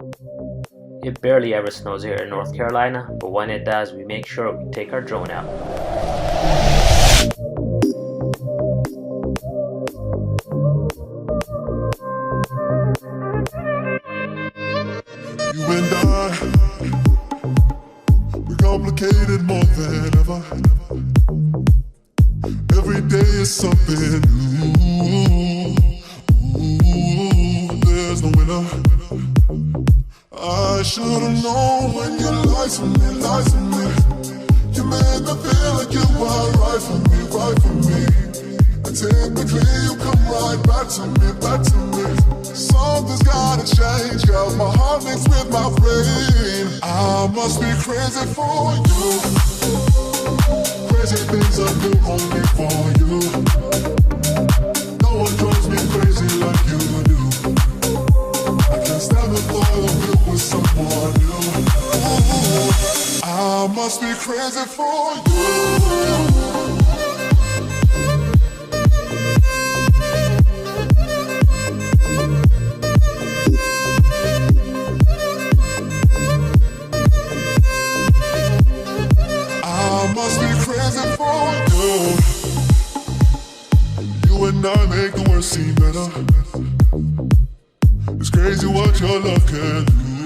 It barely ever snows here in North Carolina, but when it does, we make sure we take our drone out. You and I, we're complicated more than ever. Every day is something new. Ooh, there's no winner. I should've known when you lied to me, lied to me. You made me feel like you were right for me, right for me. And typically you come right back to me, back to me. Something's gotta change, girl. My heart mixed with my brain. I must be crazy for you. Crazy things I do only for you. No one drives me crazy like you do. I can't stand the thought of you with someone new. Ooh, I must be crazy for you. I must be crazy for you. You and I make the worst seem better. It's crazy what your love can do.